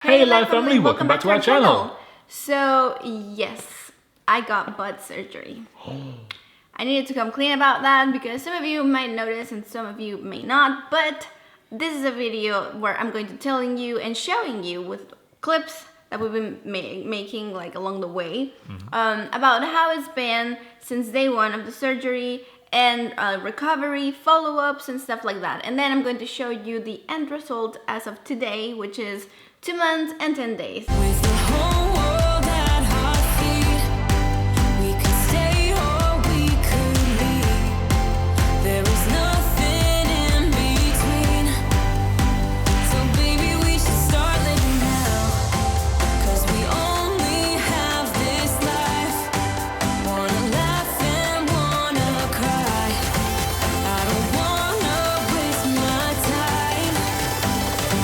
Hey Live family, welcome back to our channel. So yes, I got butt surgery. I needed to come clean about that because some of you might notice and some of you may not, but this is a video where I'm going to telling you and showing you with clips that we've been making like along the way about how it's been since day one of the surgery and recovery, follow-ups and stuff like that. And then I'm going to show you the end result as of today, which is 2 months and 10 days. With the whole world at our feet, we could stay or we could leave. There is nothing in between. So baby, we should start living now. 'Cause we only have this life. Wanna laugh and wanna cry. I don't wanna waste my time.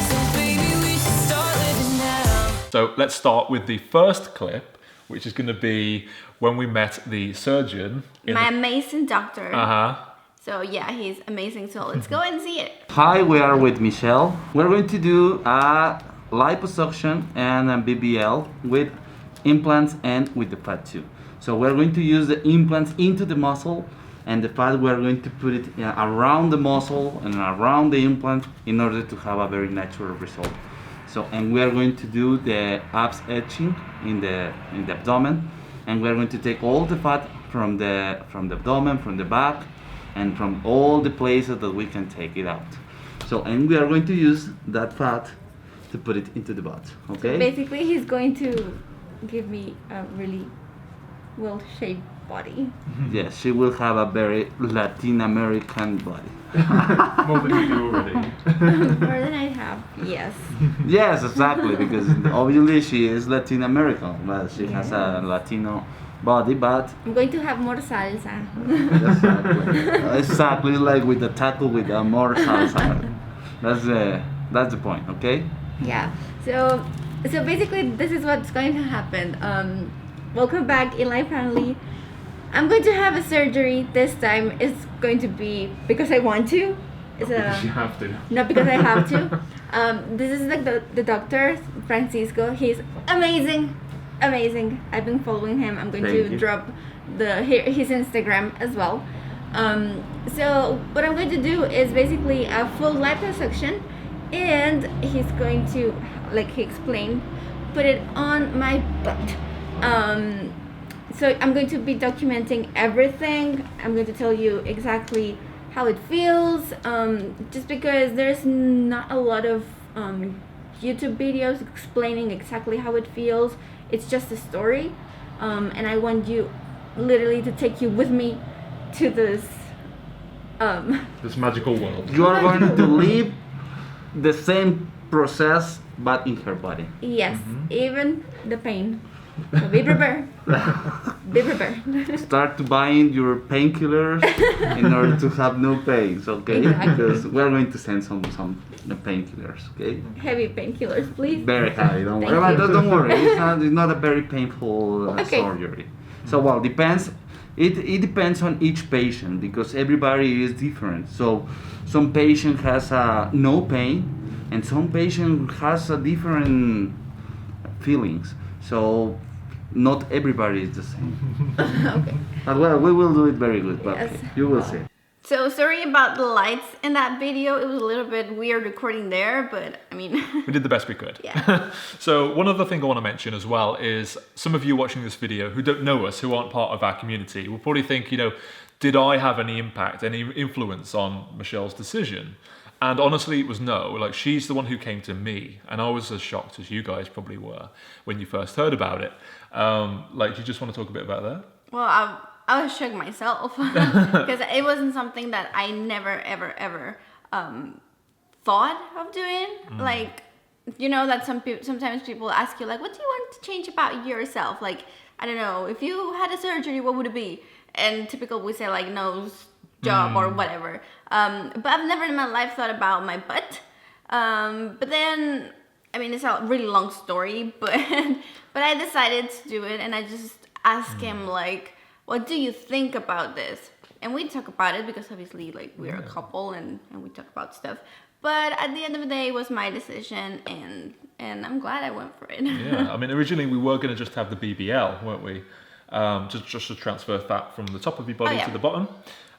So baby, we should start living now. So let's start with the first clip, which is going to be when we met the surgeon. My amazing doctor. Uh-huh. So yeah, he's amazing. So let's go and see it. Hi, we are with Michelle. We're going to do a liposuction and a BBL with implants and with the fat too. So we're going to use the implants into the muscle, and the fat we're going to put it around the muscle and around the implant in order to have a very natural result. So, and we are going to do the abs etching in the abdomen, and we are going to take all the fat from the abdomen, from the back, and from all the places that we can take it out. So, and we are going to use that fat to put it into the butt. Okay. Basically, he's going to give me a really well-shaped body. Yes, she will have a very Latin American body. More than you do already. More than I have. Yes. Yes, exactly, because obviously she is Latin American, but she has a Latino body, but I'm going to have more salsa. exactly like with the taco with the more salsa. That's the point, okay? Yeah. So basically, this is what's going to happen. Welcome back, Eli family. I'm going to have a surgery this time. It's going to be because I want to. It's Because you have to. not because I have to. This is like the doctor, Francisco. He's amazing. I've been following him. I'm going Thank to you. drop his Instagram as well. So what I'm going to do is basically a full liposuction, and he's going to, like he explained, put it on my butt. So I'm going to be documenting everything. I'm going to tell you exactly how it feels, just because there's not a lot of YouTube videos explaining exactly how it feels. It's just a story, and I want you literally to take you with me to this This magical world. You are going to live the same process, but in her body. yes, even the pain. So be prepared. Be prepared. Start to buying your painkillers in order to have no pains, okay? Exactly. Because we're going to send some painkillers, okay? Heavy painkillers, please. Very heavy, don't Thank worry. you. But don't worry, it's not a very painful Okay. surgery. So, well, depends. It depends on each patient because everybody is different. So, some patient has no pain, and some patient has a different feelings. So, not everybody is the same. Okay. But well, we will do it very good. But Yes. you will see. So sorry about the lights in that video. It was a little bit weird recording there, but I mean, We did the best we could. Yeah. So one other thing I want to mention as well is some of you watching this video who don't know us, who aren't part of our community, will probably think, did I have any impact, any influence on Michelle's decision? And honestly, it was no. Like, she's the one who came to me, and I was as shocked as you guys probably were when you first heard about it. Do you just want to talk a bit about that? well, I was shocked myself because it wasn't something that I never, ever thought of doing. Like, that sometimes people ask you, like, what do you want to change about yourself? Like, I don't know, if you had a surgery, what would it be? And typical we say, like, nose job or whatever. But I've never in my life thought about my butt. But then, I mean, it's a really long story, but I decided to do it, and I just asked him, like, what do you think about this? And we talk about it because obviously, like, we're a couple and we talk about stuff. But at the end of the day, it was my decision, and I'm glad I went for it. Yeah, I mean, originally we were going to just have the BBL, weren't we? Just to transfer fat from the top of your body yeah. to the bottom.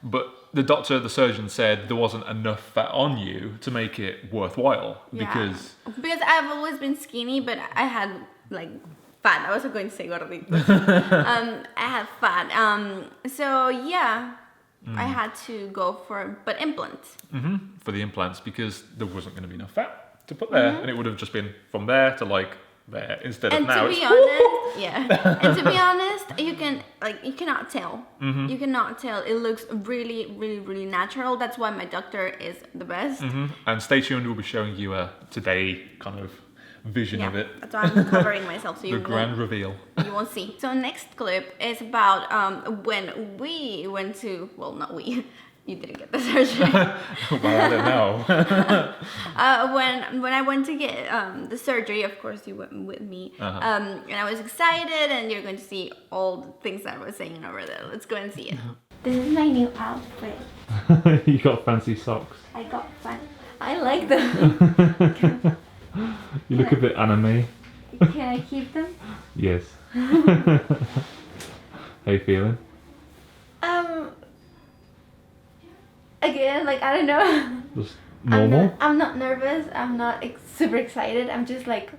But the surgeon said there wasn't enough fat on you to make it worthwhile because I've always been skinny, but I had like fat. I wasn't going to say gordito. I had fat. So yeah, I had to go for implants. for the implants because there wasn't going to be enough fat to put there, and it would have just been from there to like there instead of And now. to be honest, and to be honest, you cannot tell. You cannot tell. It looks really, really, really natural. That's why my doctor is the best. And stay tuned. We'll be showing you a today kind of vision of it. That's why I'm covering myself so The grand reveal. you won't see. So next clip is about when we went to, well, not we, you didn't get the surgery. Well, I don't know. When I went to get the surgery, of course you went with me, and I was excited, and you're going to see all the things that I was saying over there. Let's go and see it. This is my new outfit. You got fancy socks. I got fun. I like them. You look a bit anime. Can I keep them? Yes. How you feeling? Again, like, I don't know. Just normal? I'm not nervous. I'm not super excited. I'm just like,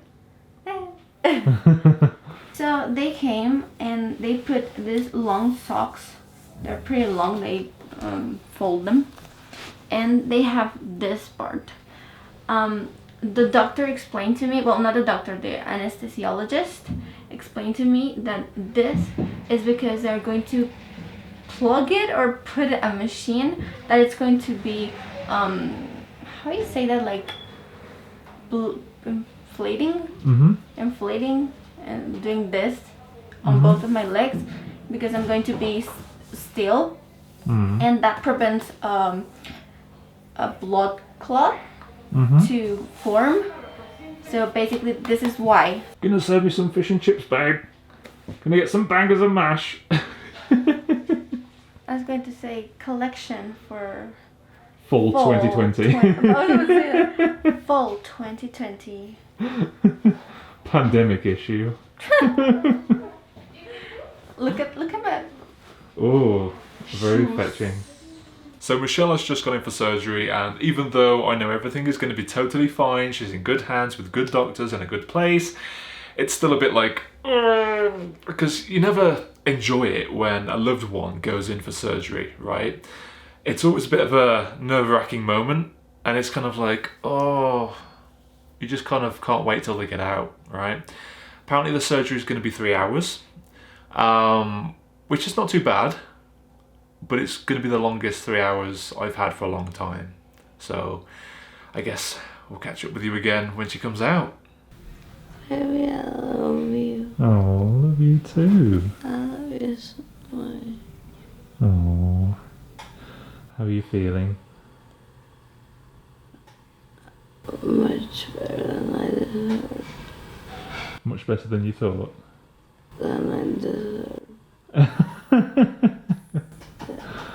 So they came and they put these long socks. They're pretty long. They fold them. And they have this part. The doctor explained to me, well, not the doctor, the anesthesiologist explained to me that this is because they're going to plug it or put a machine that it's going to be, how do you say that, like, inflating and doing this on both of my legs because I'm going to be still, and that prevents a blood clot to form. So basically this is why. Gonna serve you some fish and chips, babe. Gonna get some bangers and mash. I was going to say collection for Fall 2020. Fall 2020. Pandemic issue. Look at that. Oh, very fetching. So Michelle has just gone in for surgery, and even though I know everything is going to be totally fine, she's in good hands with good doctors and a good place, it's still a bit like, because you never enjoy it when a loved one goes in for surgery, right? It's always a bit of a nerve-wracking moment, and it's kind of like, oh, you just kind of can't wait till they get out, right? Apparently the surgery is going to be 3 hours, which is not too bad, but it's going to be the longest 3 hours I've had for a long time. So I guess we'll catch up with you again when she comes out. Baby, I love you. Oh, love you too. I love you so much. Oh, how are you feeling? Much better than I deserve. Much better than you thought. Than I deserve.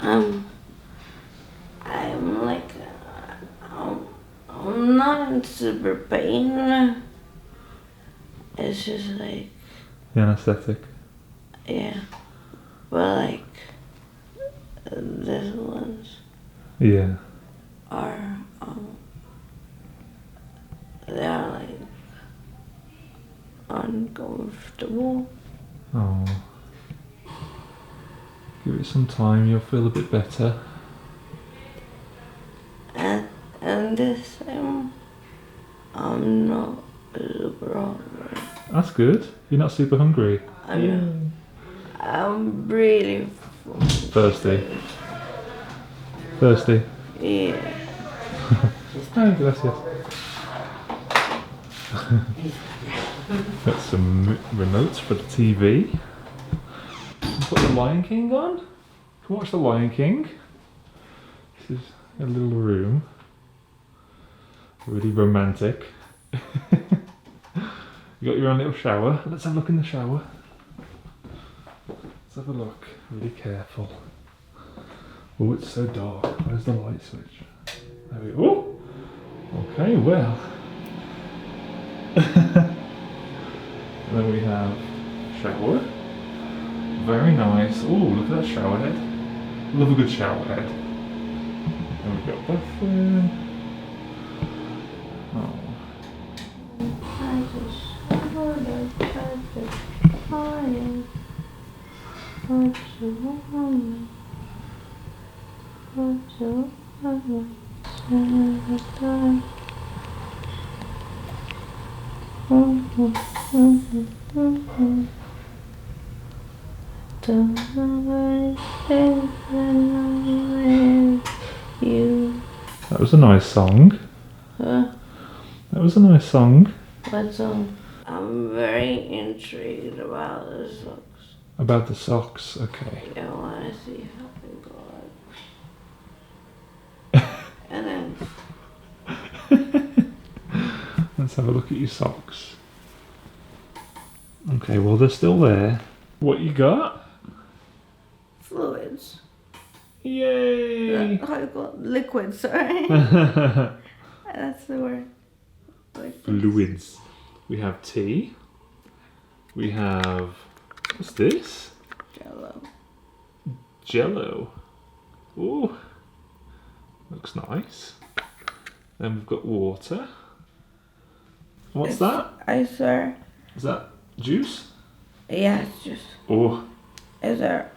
I'm like, I'm not in super pain. It's just like, The anesthetic. yeah. But like, these ones Yeah. are, they are like uncomfortable. Oh. Give it some time, you'll feel a bit better. And this time, I'm not super hungry. That's good. You're not super hungry. I'm really Thirsty. Thirsty. yeah. Oh, gracias. Got some remotes for the TV. Put the Lion King on. Can watch the Lion King. This is a little room. Really romantic. You got your own little shower. Let's have a look in the shower. Let's have a look. Really careful. Oh, it's so dark. Where's the light switch? There we go. Oh! Okay, well. And then we have shower. Very nice. Oh, look at that shower head. Love a good shower head. And we've got bathroom. Oh. That was a nice song. Huh? That was a nice song. What song? I'm very intrigued about the socks. About the socks, okay. I want to see how they go. And then Let's have a look at your socks. Okay, well they're still there. What you got? fluids. Yay! How you call it? Liquids, sorry. That's the word. Like Fluids. We have tea. We have, what's this? Jello. Jello. Ooh, looks nice. Then we've got water. What's that? I swear. Is that juice? Yeah, it's just. Oh, Is there?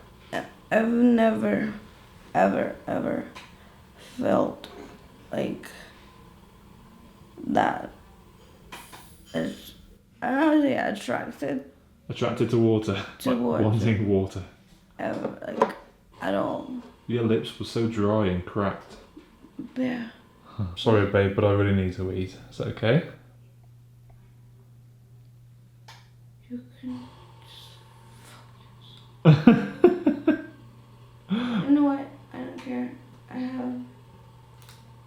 I've never, ever felt like that. It's, I don't say attracted attracted to water. To Like water. wanting water. ever, like at all. Your lips were so dry and cracked. Yeah. Sorry, babe, but I really need to eat. Is that okay? You can. You know what? I don't care. I have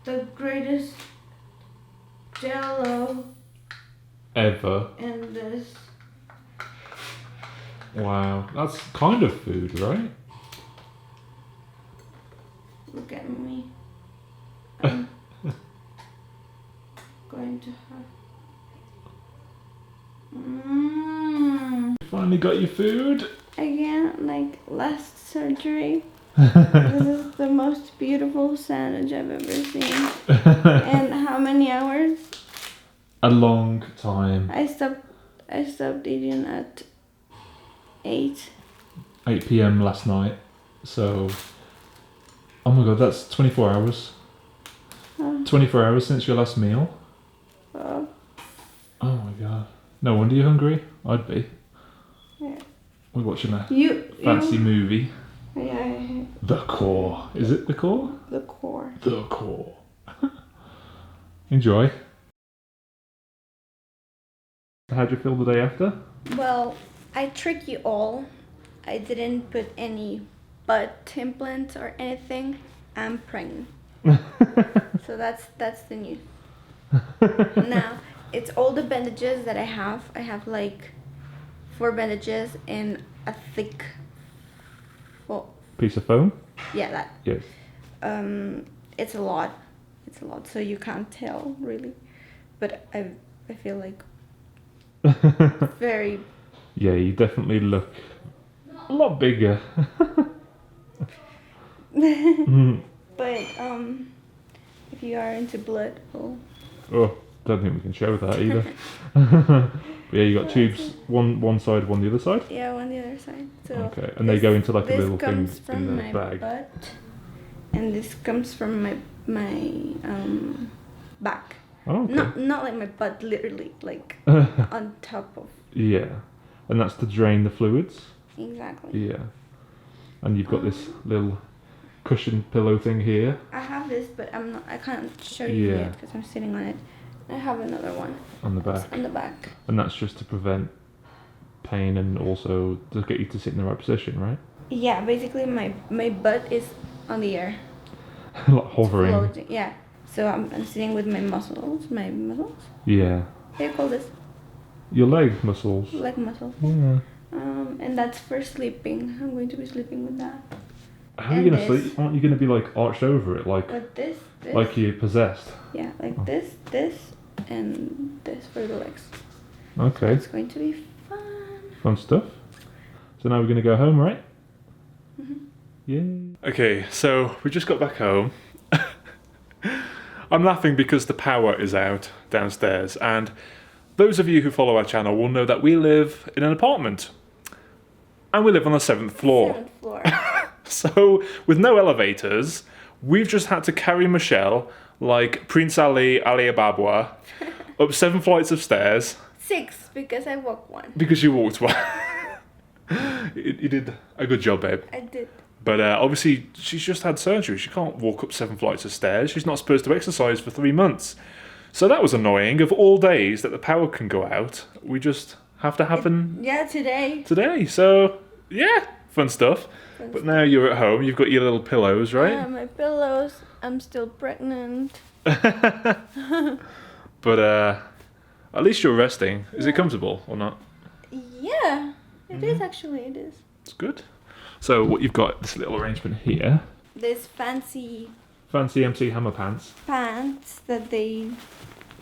the greatest Jello Ever. in this. Wow, that's kind of food, right? Look at me. I'm going to have. Finally got your food. Again, like last surgery. This is the most beautiful sandwich I've ever seen. And how many hours? A long time. I stopped eating at 8. 8 p.m. last night. So, oh my god, that's 24 hours. Oh. 24 hours since your last meal. Oh, Oh my god. No wonder you're hungry. I'd be. yeah. We're watching a You. fancy movie. Yeah, The Core. Is it The Core? the core. The Core. Enjoy. How'd you feel the day after? Well, I tricked you all. I didn't put any butt implants or anything. I'm pregnant. So that's the news. Now, it's all the bandages that I have. I have like 4 bandages in a thick, well, Piece of foam? yeah, that. Yes. It's a lot. It's a lot, so you can't tell really. But I feel like very. Yeah, you definitely look a lot bigger. Mm. But if you are into blood, well, Oh, don't think we can show that either. But yeah, you got tubes, one side, one the other side. yeah, on the other side. So Okay, and they go into like a this little thing comes from in the my bag. butt, and this comes from my back. Oh, okay. Not like my butt, literally, like on top of. Yeah, and that's to drain the fluids. Exactly. Yeah, and you've got this little cushion pillow thing here. I have this, but I can't show you Yeah. yet because I'm sitting on it. I have another one On the back, on the back. and that's just to prevent pain and also to get you to sit in the right position, right? Yeah, basically my butt is on the air. Like hovering. Floating. Yeah. So I'm sitting with my muscles. Yeah, What do you call this? your leg muscles. Leg muscles. Yeah. And that's for sleeping. I'm going to be sleeping with that. How are you gonna sleep? Aren't you gonna be like arched over it, like this, like you're possessed? yeah, like this, and this for the legs. Okay, It's going to be fun. fun stuff. So now we're gonna go home, right? Yay. Okay, so we just got back home. I'm laughing because the power is out downstairs, and those of you who follow our channel will know that we live in an apartment. And we live on the 7th floor. 7th floor. So, with no elevators, we've just had to carry Michelle like Prince Ali Ababwa up 7 flights of stairs. 6 because I walked 1. Because you walked one. You did a good job, babe. I did. But obviously, she's just had surgery. She can't walk up 7 flights of stairs. She's not supposed to exercise for 3 months. So that was annoying. Of all days that the power can go out, we just have to happen Yeah, today. today. So, yeah, fun stuff. Fun But now you're at home. You've got your little pillows, right? Yeah, my pillows. I'm still pregnant. But at least you're resting. Is it comfortable or not? Yeah, it is actually. It is. It's good. So what you've got, this little arrangement here. This fancy Fancy MC Hammer pants. pants that they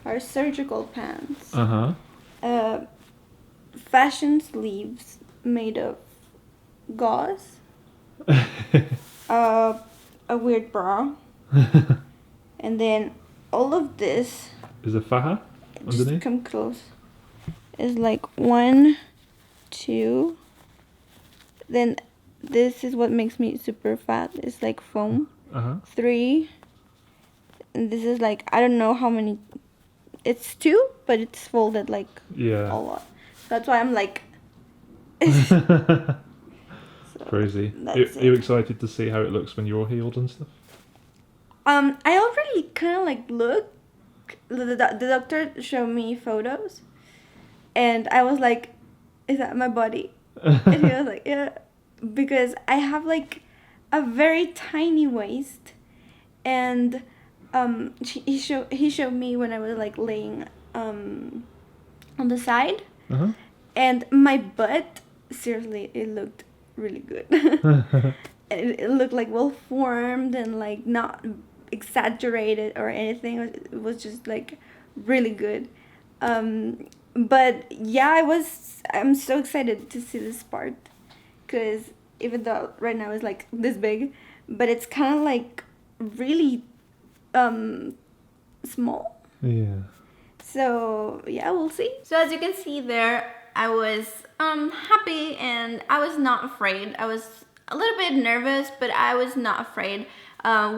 are surgical pants. Uh-huh. Fashion sleeves made of gauze. A weird bra. And then all of this, Is a faja just underneath? come close, is like 1, 2. Then this is what makes me super fat. It's like foam. Uh-huh. 3. And this is like, I don't know how many. It's 2, but it's folded like a Yeah. lot. That's why I'm like. Crazy. That's Are you it. excited to see how it looks when you're all healed and stuff? I already kind of like look. The doctor showed me photos, and I was like, "Is that my body?" And he was like, "Yeah," because I have like a very tiny waist, and he showed me when I was like laying on the side, Uh-huh. and my butt, seriously, it looked really good. It looked like well formed and like not exaggerated or anything. It was just like really good. But yeah, I'm so excited to see this part, because even though right now it's like this big, but it's kind of like really small. Yeah. So yeah, we'll see. So as you can see there, I was happy and I was not afraid. I was a little bit nervous, but I was not afraid,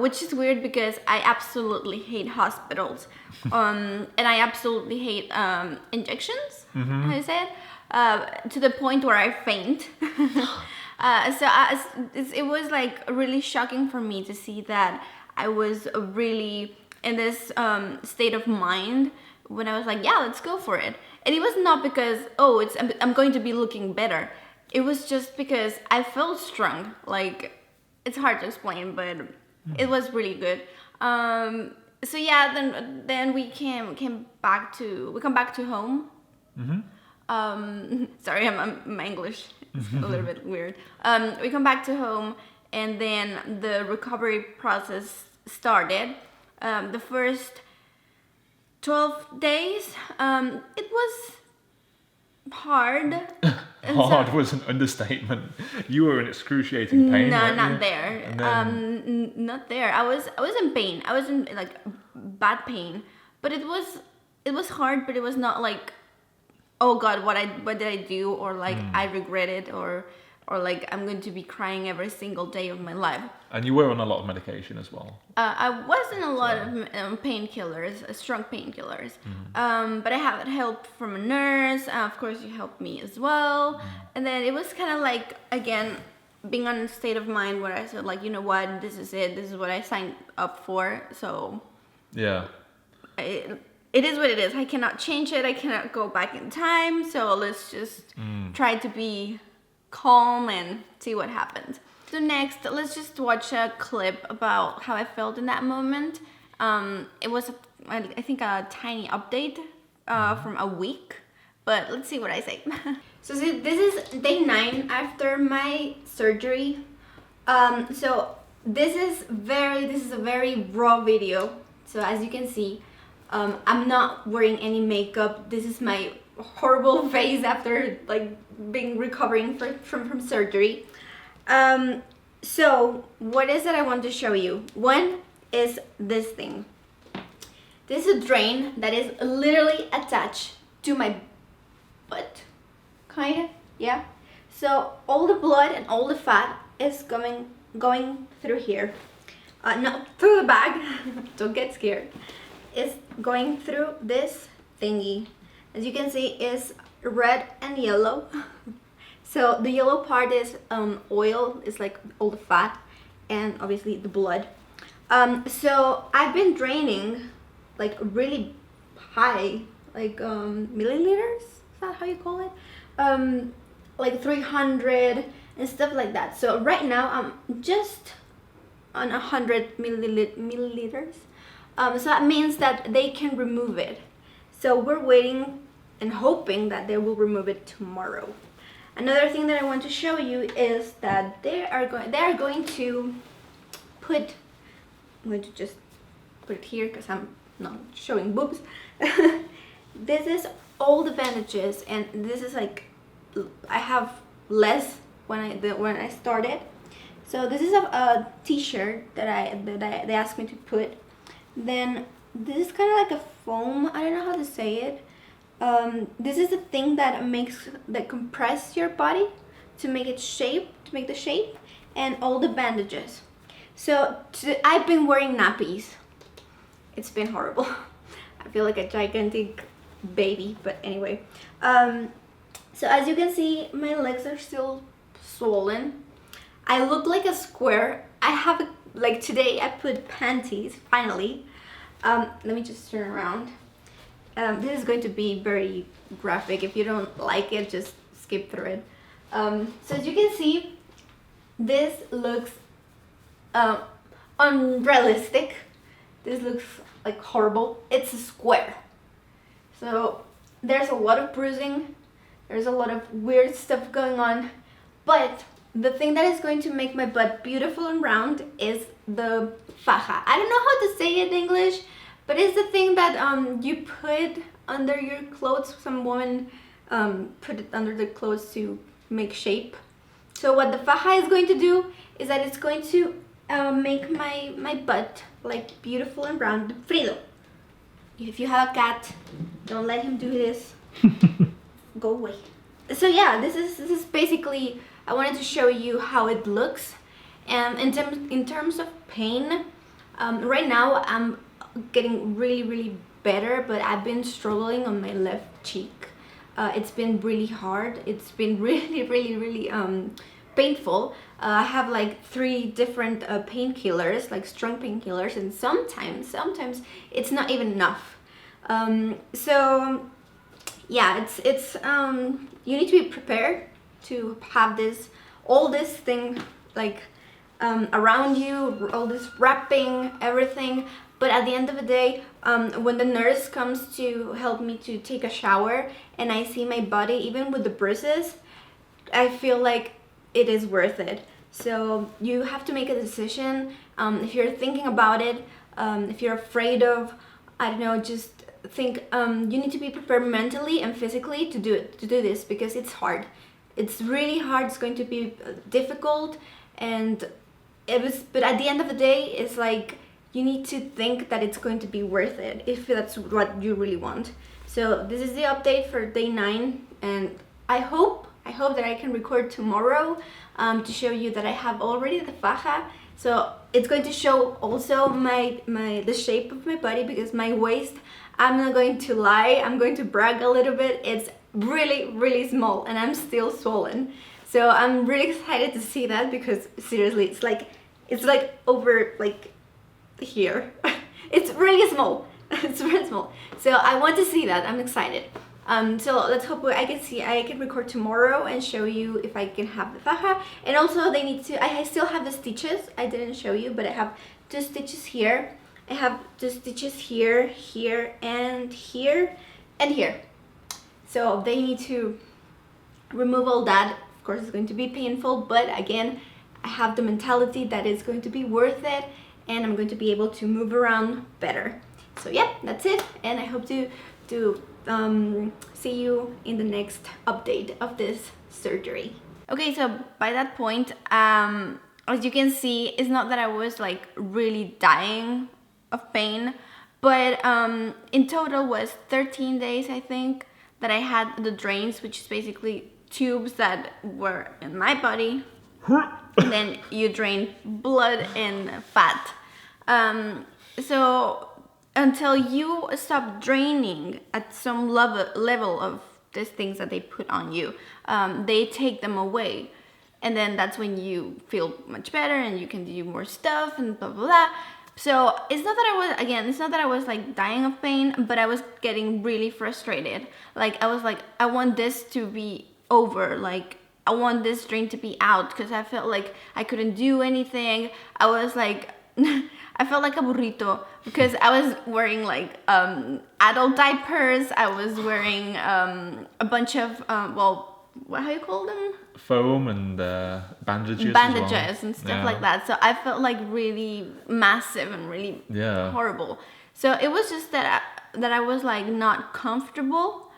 which is weird because I absolutely hate hospitals, and I absolutely hate injections. How do you say it? To the point where I faint. It was like really shocking for me to see that I was really in this state of mind when I was like, yeah, let's go for it. And it was not because, I'm going to be looking better. It was just because I felt strong. Like, it's hard to explain, but it was really good. So yeah, then we come back to home. Sorry, my English is a little bit weird. We come back to home, and then the recovery process started. The first 12 days, it was hard. Hard was an understatement. You were in excruciating pain. No, weren't not you? there. And then- Not there. I was in pain. I was in like bad pain, but it was hard. But it was not like, oh God, what did I do, or like I regret it, or like I'm going to be crying every single day of my life. And you were on a lot of medication as well. I was in a lot of painkillers, strong painkillers. But I had help from a nurse. Of course, you helped me as well. And then it was kind of like, again, being on a state of mind where I said, like, you know what, this is it. This is what I signed up for. So Yeah. it is what it is. I cannot change it. I cannot go back in time. So let's just try to be calm and see what happens. So next, let's just watch a clip about how I felt in that moment. It was, I think, a tiny update from a week, but let's see what I say. So see, this is day 9 after my surgery. So this is a very raw video. So as you can see, I'm not wearing any makeup. This is my horrible face after like being recovering from surgery. So what is it I want to show you? One is this thing. This is a drain that is literally attached to my butt, kind of, yeah. So all the blood and all the fat is going through here. Not through the bag, don't get scared. It's going through this thingy. As you can see, it's red and yellow. So the yellow part is oil, it's like all the fat, and obviously the blood. So I've been draining like really high, like milliliters, is that how you call it? Like 300 and stuff like that. So right now I'm just on 100 milliliters. So that means that they can remove it. So we're waiting and hoping that they will remove it tomorrow. Another thing that I want to show you is that they are going to put, I'm going to just put it here because I'm not showing boobs. This is all the bandages, and this is like, I have less when I started. So this is a t-shirt that they asked me to put. Then this is kind of like a foam, I don't know how to say it. This is the thing that compress your body to make the shape, and all the bandages. So I've been wearing nappies. It's been horrible. I feel like a gigantic baby, but anyway. So as you can see, my legs are still swollen. I look like a square. I have like today I put panties finally. Let me just turn around. This is going to be very graphic. If you don't like it, just skip through it. So as you can see, this looks unrealistic. This looks like horrible. It's a square. So there's a lot of bruising. There's a lot of weird stuff going on. But the thing that is going to make my butt beautiful and round is the faja. I don't know how to say it in English, but it's the thing that you put under your clothes. Some women put it under the clothes to make shape. So what the faja is going to do is that it's going to make my butt like beautiful and round. Frido, if you have a cat, don't let him do this. Go away. So yeah, this is basically, I wanted to show you how it looks. And in terms of pain, right now I'm getting really better, but I've been struggling on my left cheek. It's been really hard. It's been really painful. I have like 3 different painkillers, like strong painkillers, and sometimes it's not even enough. So yeah, it's you need to be prepared to have all this thing like around you, all this wrapping, everything. But at the end of the day, when the nurse comes to help me to take a shower and I see my body, even with the bruises, I feel like it is worth it. So you have to make a decision. If you're thinking about it, if you're afraid of, I don't know, just think, you need to be prepared mentally and physically to do this, because it's hard. It's really hard. It's going to be difficult, but at the end of the day, it's like you need to think that it's going to be worth it if that's what you really want. So this is the update for day 9, and I hope that I can record tomorrow to show you that I have already the faja. So it's going to show also the shape of my body, because my waist, I'm not going to lie, I'm going to brag a little bit, it's really small and I'm still swollen. So I'm really excited to see that, because seriously, it's like over like here. It's really small. It's really small. So I want to see that. I'm excited. So let's hope I can record tomorrow and show you if I can have the faja. And also they need to, I still have the stitches. I didn't show you, but I have 2 stitches here. I have 2 stitches here, here, and here, and here. So they need to remove all that. Of course, it's going to be painful, but again, I have the mentality that it's going to be worth it, and I'm going to be able to move around better. So yeah, that's it, and I hope to see you in the next update of this surgery. Okay, so by that point, as you can see, it's not that I was like really dying of pain, but in total was 13 days, I think, that I had the drains, which is basically tubes that were in my body, and then you drain blood and fat. So until you stop draining at some level of these things that they put on you, they take them away, and then that's when you feel much better and you can do more stuff and blah blah blah. So it's not that I was like dying of pain, but I was getting really frustrated. Like I was like, I want this to be over, like I want this drain to be out, because I felt like I couldn't do anything. I was like I felt like a burrito, because I was wearing like adult diapers. I was wearing a bunch of how do you call them? Foam and bandages. Bandages and stuff like that. So I felt like really massive and really horrible. So it was just that I was like not comfortable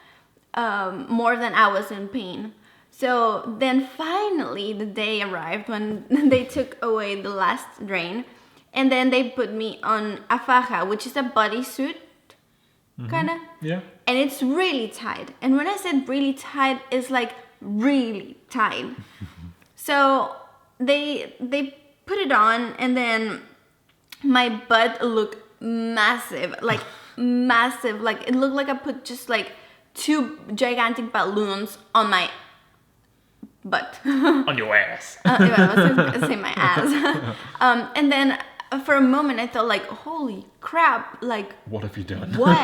more than I was in pain. So then finally the day arrived when they took away the last drain, and then they put me on a faja, which is a bodysuit, kinda. Yeah. And it's really tight. And when I said really tight, it's like really tight. So they put it on, and then my butt looked massive, like massive. Like it looked like I put just like 2 gigantic balloons on my butt. On your ass. I was gonna say my ass. And then for a moment I thought like, holy crap, like what have you done? what?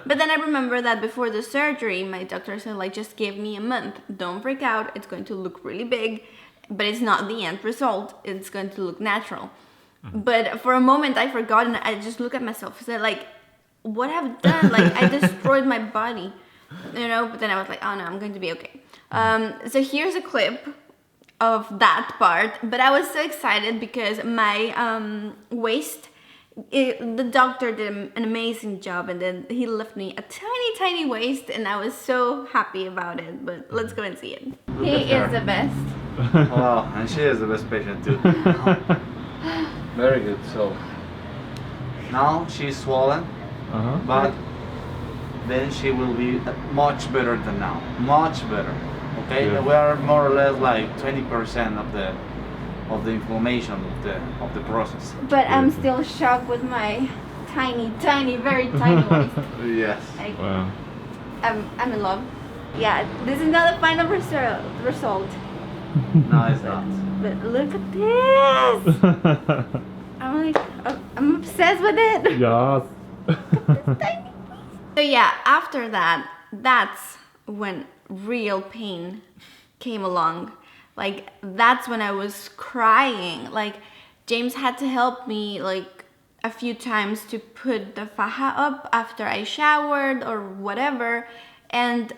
But then I remember that before the surgery, my doctor said like, just give me a month. Don't freak out. It's going to look really big, but it's not the end result. It's going to look natural. But for a moment I forgot, and I just looked at myself and said like, what have I done? Like I destroyed my body, you know? But then I was like, oh no, I'm going to be okay. So here's a clip of that part, but I was so excited because my waist, the doctor did an amazing job, and then he left me a tiny waist, and I was so happy about it. But let's go and see it. He is the best. Wow, and she is the best patient too. Very good. So now she's swollen, but then she will be much better than now. Much better. Okay, we are more or less like 20% of the inflammation of the process. But I'm still shocked with my tiny, very tiny waist. Yes. Like, Wow. I'm in love. Yeah, this is not the final result. No, it's not. But look at this. I'm obsessed with it. Yes. So yeah, after that, that's when real pain came along. Like that's when I was crying. Like James had to help me like a few times to put the faja up after I showered or whatever, and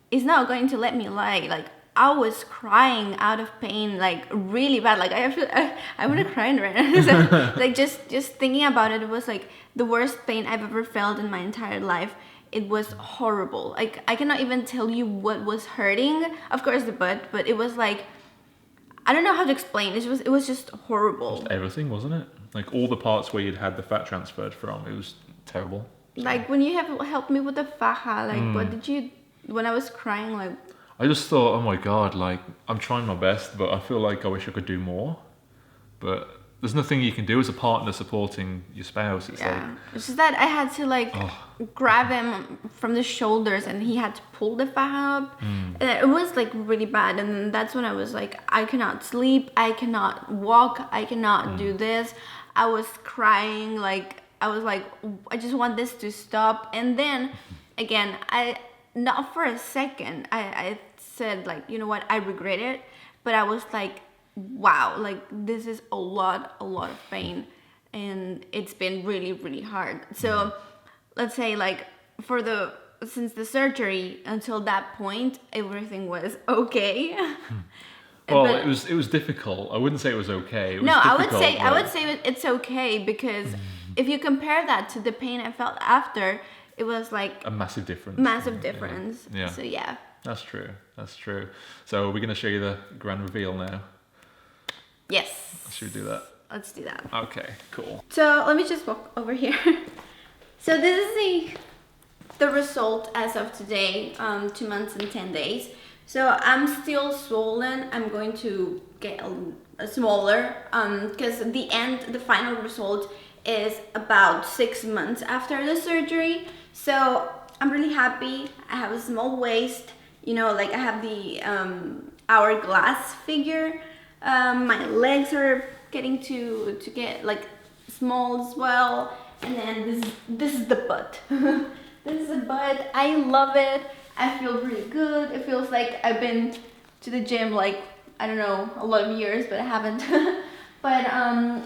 it's not going to let me lie. Like I was crying out of pain, like really bad. Like I would have cried right now. So, like just thinking about it, it was like the worst pain I've ever felt in my entire life. It was horrible. Like I cannot even tell you what was hurting. Of course the butt, but it was like, I don't know how to explain. It was just horrible. Just everything, wasn't it? Like all the parts where you'd had the fat transferred from, it was terrible. Like when you have helped me with the faja, like what did you, when I was crying, like I just thought, oh my god, like I'm trying my best, but I feel like I wish I could do more. But there's nothing you can do as a partner supporting your spouse. It's like, it's just that I had to like grab him from the shoulders, and he had to pull the faja up. And it was like really bad. And then that's when I was like, I cannot sleep, I cannot walk, I cannot do this. I was crying, like I was like, I just want this to stop. And then again, not for a second, I said like, you know what, I regret it. But I was like, wow, like this is a lot of pain, and it's been really hard. So let's say like since the surgery until that point, everything was okay. Well, But- it was difficult. I wouldn't say it was okay. It was no, I would difficult, say I would like- say it's okay because if you compare that to the pain I felt after, it was like a massive difference. massive difference. Yeah. So yeah. That's true. That's true. So we're going to show you the grand reveal now. Yes. Should we do that? Let's do that. Okay, cool. So let me just walk over here. So this is the result as of today, 2 months and 10 days. So I'm still swollen. I'm going to get a smaller because the final result is about 6 months after the surgery. So I'm really happy. I have a small waist. You know, like I have the hourglass figure. My legs are getting to get like small as well. And then this is the butt. This is the butt. I love it. I feel really good. It feels like I've been to the gym like, I don't know, a lot of years, but I haven't. But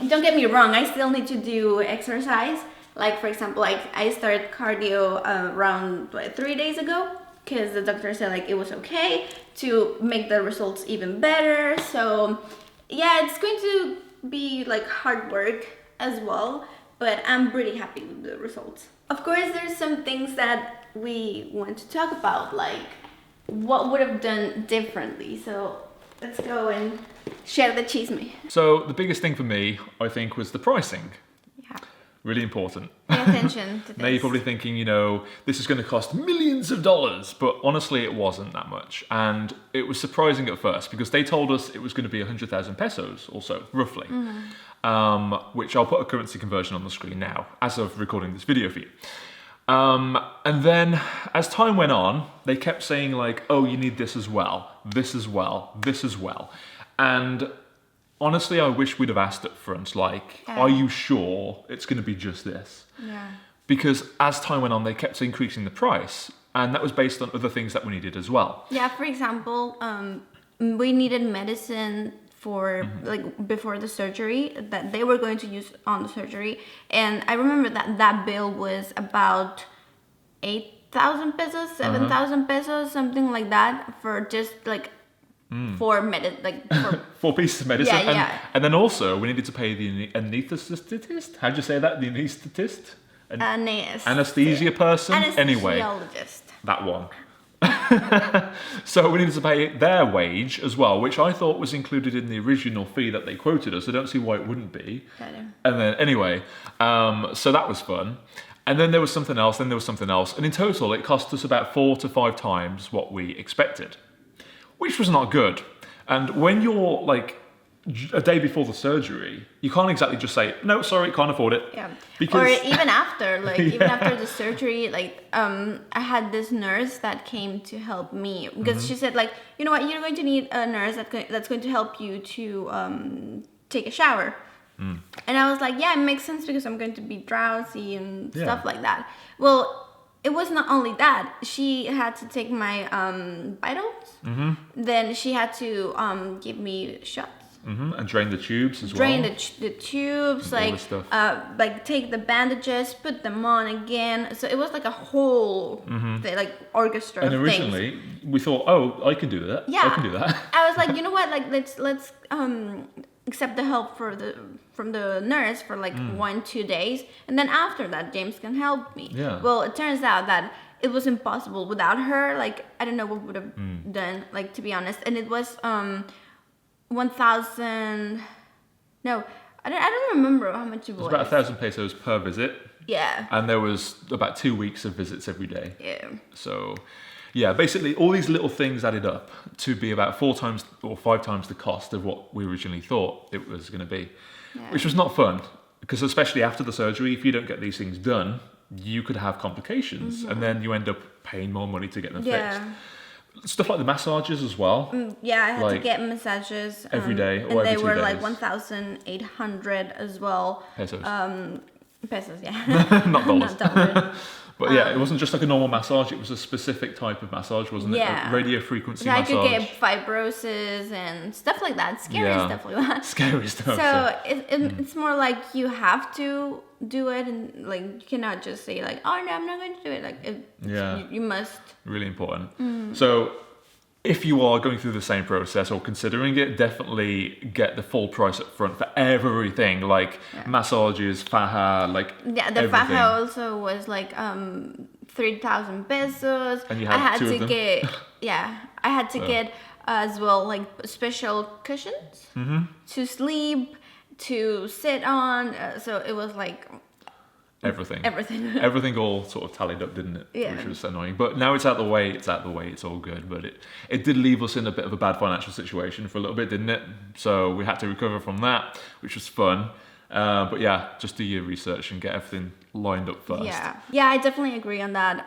don't get me wrong, I still need to do exercise. Like for example, like I started cardio around 3 days ago because the doctor said like it was okay to make the results even better. So yeah, it's going to be like hard work as well, but I'm pretty happy with the results. Of course, there's some things that we want to talk about, like what would have done differently. So let's go and share the chisme. So the biggest thing for me, I think, was the pricing. Yeah. Really important. Pay attention to this. Now you're probably thinking, you know, this is going to cost millions of dollars, but honestly it wasn't that much. And it was surprising at first because they told us it was going to be 100,000 pesos or so, roughly. Which I'll put a currency conversion on the screen now as of recording this video for you. And then as time went on, they kept saying like, oh, you need this as well, this as well, this as well. And honestly, I wish we'd have asked up front, like, are you sure it's going to be just this? Yeah. Because as time went on, they kept increasing the price, and that was based on other things that we needed as well. Yeah, for example, we needed medicine for like before the surgery that they were going to use on the surgery, and I remember that bill was about 8,000 pesos, 7,000 pesos, something like that, for just like for for 4 pieces of medicine. Yeah, yeah. And then also we needed to pay the anesthetist. How'd you say that? The anesthetist? Anesthesia person? Anyway, anesthesiologist. that one. So we needed to pay their wage as well, which I thought was included in the original fee that they quoted us. I don't see why it wouldn't be. And then anyway, so that was fun. And then there was something else, then there was something else. And in total, it cost us about 4 to 5 times what we expected, which was not good. And when you're like a day before the surgery, you can't exactly just say, no, sorry, can't afford it. Yeah. Because Or even after, like even after the surgery, like I had this nurse that came to help me because she said like, you know what, you're going to need a nurse that's going to help you to take a shower. And I was like, yeah, it makes sense because I'm going to be drowsy and stuff like that. Well, it was not only that. She had to take my vitals. Then she had to give me shots. And drain the tubes as Drain well. the tubes, all like this stuff. like take the bandages, put them on again. So it was like a whole thing, like orchestra. And of originally, things. we thought, oh, I can do that. Yeah, I can do that. I was like, you know what? Like let's accept the help from the nurse for like 1-2 days, and then after that, James can help me. Yeah. Well, it turns out that it was impossible without her. Like I don't know what would have done. Like to be honest, and it was 1,000. No, I don't remember how much it was. It was about 1,000 pesos per visit. Yeah. And there was about 2 weeks of visits every day. Yeah. So, yeah, basically all these little things added up to be about 4 times or 5 times the cost of what we originally thought it was going to be, which was not fun because especially after the surgery, if you don't get these things done, you could have complications and then you end up paying more money to get them fixed. Stuff like the massages as well. Yeah, I had to Like, get massages every day or and every they 2 were like days. 1,800 as well. Pesos. Pesos, yeah. Not dollars. Not dollars. But yeah, it wasn't just like a normal massage, it was a specific type of massage, wasn't Yeah. it? A radio frequency So I massage. could get fibrosis and stuff like that, scary stuff like that. Scary stuff. So it's more like you have to do it, and like you cannot just say like, oh no, I'm not going to do it. Like Yeah. you must. Really important. So if you are going through the same process or considering it, definitely get the full price up front for everything, like massages, faja, like Yeah, the everything. faja also was like 3,000 pesos. And you had two of them? get I had to get as well like special cushions to sleep, to sit on. So it was like Everything. everything. Everything all sort of tallied up, didn't it? Yeah. Which was annoying. But now it's out the way, it's all good. But it did leave us in a bit of a bad financial situation for a little bit, didn't it? So we had to recover from that, which was fun. But yeah, just do your research and get everything lined up first. Yeah, I definitely agree on that.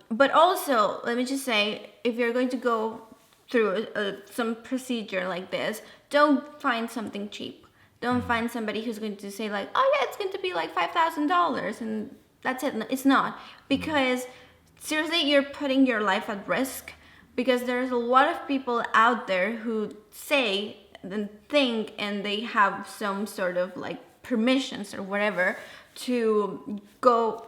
But also, let me just say, if you're going to go through some procedure like this, don't find something cheap. Don't find somebody who's going to say like, oh yeah, it's going to be like $5,000 and that's it. No, it's not, because seriously, you're putting your life at risk, because there's a lot of people out there who say and think and they have some sort of like permissions or whatever to go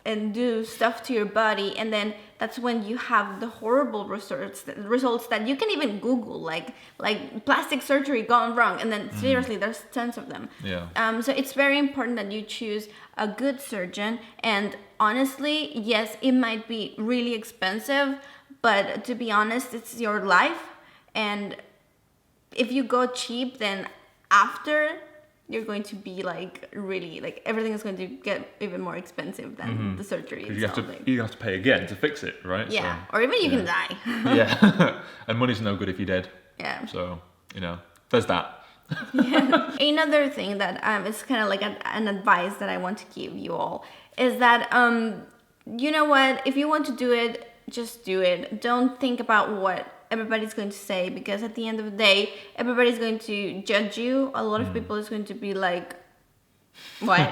and do stuff to your body, and then that's when you have the horrible results that you can even Google, like plastic surgery gone wrong, and then seriously there's tons of them. So it's very important that you choose a good surgeon, and honestly, yes, it might be really expensive, but to be honest, it's your life, and if you go cheap, then after you're going to be like really like everything is going to get even more expensive than the surgery itself. You have to pay again to fix it, right? Yeah, So, or even you can die. yeah, and money's no good if you're dead. Yeah. So there's that. Another thing that is kind of like an advice that I want to give you all is that you know what, if you want to do it, just do it. Don't think about what everybody's going to say, because at the end of the day, everybody's going to judge you. A lot of people is going to be like, what?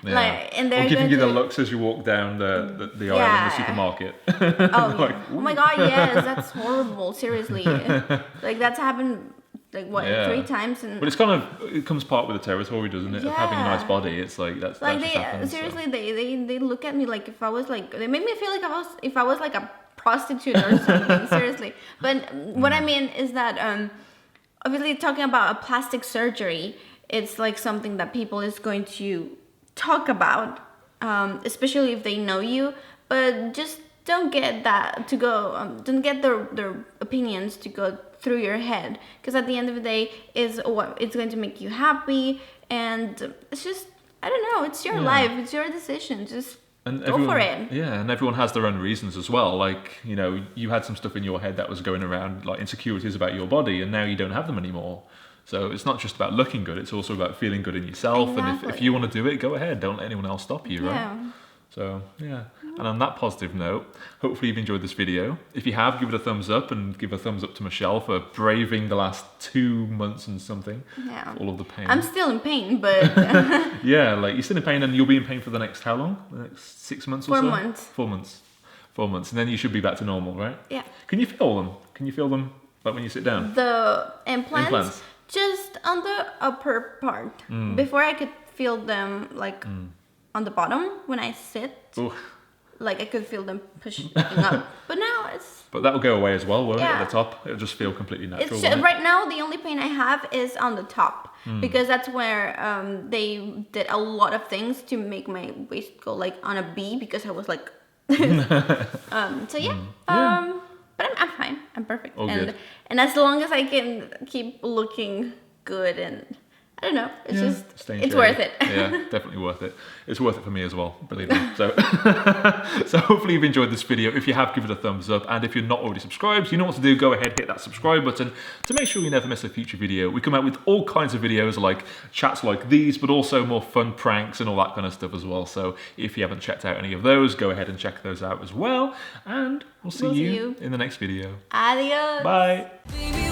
Like, and they're or giving going you the to- looks as you walk down the aisle in the Yeah. supermarket. Oh, Like, yeah. Oh my god, yes, that's horrible. Seriously, like that's happened like what Yeah. 3 times, and But it comes part with the territory, doesn't it? Of having a nice Yeah. body. It's like that like just they happens, so. seriously they look at me like if I was like, they made me feel like if I was like a prostitute or something. Seriously, but what I mean is that obviously talking about a plastic surgery, it's like something that people is going to talk about, especially if they know you, but just don't get that to go don't get their opinions to go through your head, because at the end of the day is what it's going to make you happy, and it's just, I don't know, it's your life, it's your decision, just go for it. Yeah, and everyone has their own reasons as well. Like, you had some stuff in your head that was going around, like insecurities about your body, and now you don't have them anymore. So it's not just about looking good, it's also about feeling good in yourself. And if Exactly. you want to do it, go ahead. Don't let anyone else stop you, right? Yeah. So, yeah. And on that positive note, hopefully you've enjoyed this video. If you have, give it a thumbs up, and give a thumbs up to Michelle for braving the last 2 months and something. Yeah. All of the pain. I'm still in pain, but Yeah, like you're still in pain, and you'll be in pain for the next how long? The next 6 months or 4 so? months. 4 months. 4 months, and then you should be back to normal, right? yeah. Can you feel them? Can you feel them like when you sit down? The implants, Implants. just on the upper part. Before I could feel them like on the bottom when I sit. Ooh. Like I could feel them pushing up. But now it's But that'll go away as well, won't it? Yeah. At the top, it'll just feel completely natural. it's won't it? right now the only pain I have is on the top, because that's where they did a lot of things to make my waist go like on a B, because I was like so yeah. But I'm fine. I'm perfect. All good. And as long as I can keep looking good, and I don't know, it's just Stay in it's shape. worth it. Yeah, definitely worth it. It's worth it for me as well, believe me. So, so hopefully you've enjoyed this video. If you have, give it a thumbs up. And if you're not already subscribed, you know what to do. Go ahead, hit that subscribe button to make sure you never miss a future video. We come out with all kinds of videos like chats like these, but also more fun pranks and all that kind of stuff as well. So if you haven't checked out any of those, go ahead and check those out as well. And we'll see We'll see you you. in the next video. Adios. Bye. Baby,